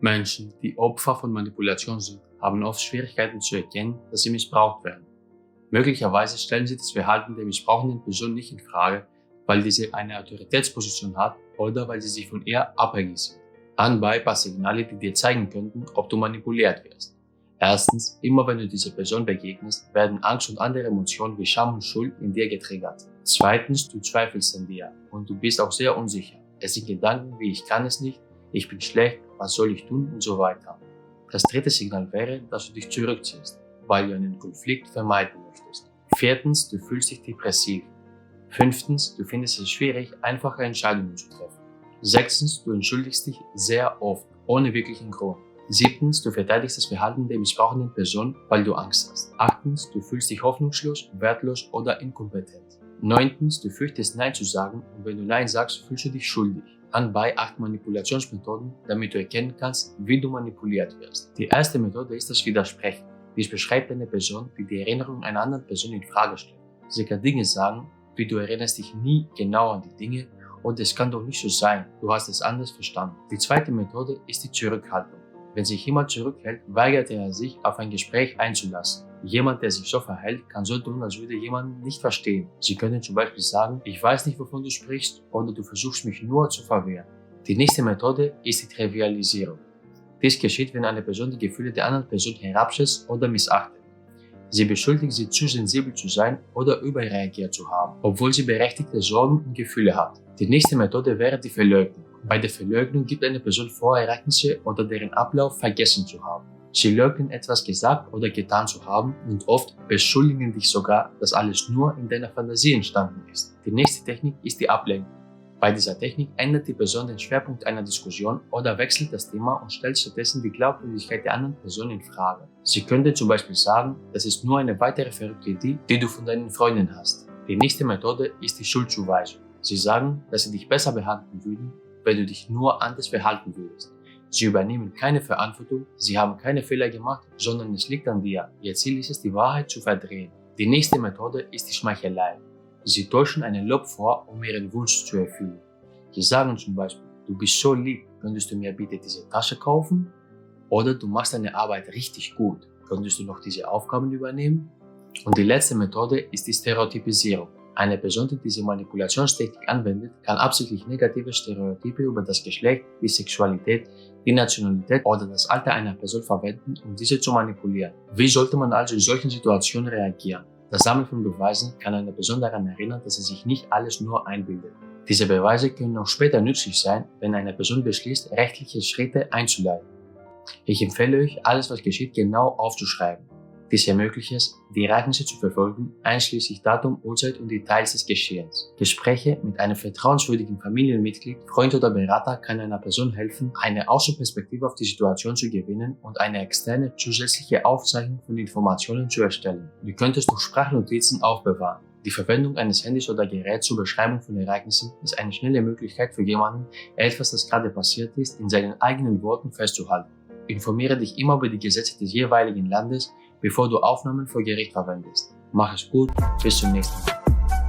Menschen, die Opfer von Manipulation sind, haben oft Schwierigkeiten zu erkennen, dass sie missbraucht werden. Möglicherweise stellen sie das Verhalten der missbrauchenden Person nicht in Frage, weil diese eine Autoritätsposition hat oder weil sie sich von ihr abhängig sind. Anbei paar Signale, die dir zeigen könnten, ob du manipuliert wirst. Erstens, immer wenn du dieser Person begegnest, werden Angst und andere Emotionen wie Scham und Schuld in dir getriggert. Zweitens, du zweifelst an dir und du bist auch sehr unsicher. Es sind Gedanken wie ich kann es nicht, ich bin schlecht, was soll ich tun und so weiter. Das dritte Signal wäre, dass du dich zurückziehst, weil du einen Konflikt vermeiden möchtest. Viertens, du fühlst dich depressiv. Fünftens, du findest es schwierig, einfache Entscheidungen zu treffen. Sechstens, du entschuldigst dich sehr oft, ohne wirklichen Grund. Siebtens, du verteidigst das Verhalten der missbrauchenden Person, weil du Angst hast. Achtens, du fühlst dich hoffnungslos, wertlos oder inkompetent. Neuntens, du fürchtest Nein zu sagen und wenn du Nein sagst, fühlst du dich schuldig. Anbei 8 Manipulationsmethoden, damit du erkennen kannst, wie du manipuliert wirst. Die erste Methode ist das Widersprechen. Dies beschreibt eine Person, die die Erinnerung einer anderen Person in Frage stellt. Sie kann Dinge sagen, wie du erinnerst dich nie genau an die Dinge und es kann doch nicht so sein, du hast es anders verstanden. Die zweite Methode ist die Zurückhaltung. Wenn sich jemand zurückhält, weigert er sich, auf ein Gespräch einzulassen. Jemand, der sich so verhält, kann so tun, als würde jemanden nicht verstehen. Sie können zum Beispiel sagen, ich weiß nicht, wovon du sprichst, oder du versuchst mich nur zu verwehren. Die nächste Methode ist die Trivialisierung. Dies geschieht, wenn eine Person die Gefühle der anderen Person herabschätzt oder missachtet. Sie beschuldigt sie zu sensibel zu sein oder überreagiert zu haben, obwohl sie berechtigte Sorgen und Gefühle hat. Die nächste Methode wäre die Verleugnung. Bei der Verleugnung gibt eine Person vor, Ereignisse oder deren Ablauf vergessen zu haben. Sie leugnen etwas gesagt oder getan zu haben und oft beschuldigen dich sogar, dass alles nur in deiner Fantasie entstanden ist. Die nächste Technik ist die Ablenkung. Bei dieser Technik ändert die Person den Schwerpunkt einer Diskussion oder wechselt das Thema und stellt stattdessen die Glaubwürdigkeit der anderen Person in Frage. Sie könnte zum Beispiel sagen, das ist nur eine weitere verrückte Idee, die du von deinen Freunden hast. Die nächste Methode ist die Schuldzuweisung. Sie sagen, dass sie dich besser behandeln würden, wenn du dich nur anders verhalten würdest. Sie übernehmen keine Verantwortung, sie haben keine Fehler gemacht, sondern es liegt an dir. Ihr Ziel ist es, die Wahrheit zu verdrehen. Die nächste Methode ist die Schmeichelei. Sie täuschen einen Lob vor, um ihren Wunsch zu erfüllen. Sie sagen zum Beispiel, du bist so lieb, könntest du mir bitte diese Tasche kaufen? Oder du machst deine Arbeit richtig gut, könntest du noch diese Aufgaben übernehmen? Und die letzte Methode ist die Stereotypisierung. Eine Person, die diese Manipulationstechnik anwendet, kann absichtlich negative Stereotype über das Geschlecht, die Sexualität, die Nationalität oder das Alter einer Person verwenden, um diese zu manipulieren. Wie sollte man also in solchen Situationen reagieren? Das Sammeln von Beweisen kann eine Person daran erinnern, dass sie sich nicht alles nur einbildet. Diese Beweise können auch später nützlich sein, wenn eine Person beschließt, rechtliche Schritte einzuleiten. Ich empfehle euch, alles was geschieht genau aufzuschreiben. Dies ermöglicht es, die Ereignisse zu verfolgen, einschließlich Datum, Uhrzeit und Details des Geschehens. Gespräche mit einem vertrauenswürdigen Familienmitglied, Freund oder Berater kann einer Person helfen, eine Außenperspektive auf die Situation zu gewinnen und eine externe zusätzliche Aufzeichnung von Informationen zu erstellen. Du könntest auch Sprachnotizen aufbewahren. Die Verwendung eines Handys oder Geräts zur Beschreibung von Ereignissen ist eine schnelle Möglichkeit für jemanden, etwas, das gerade passiert ist, in seinen eigenen Worten festzuhalten. Informiere dich immer über die Gesetze des jeweiligen Landes, bevor du Aufnahmen vor Gericht verwendest. Mach es gut, bis zum nächsten Mal.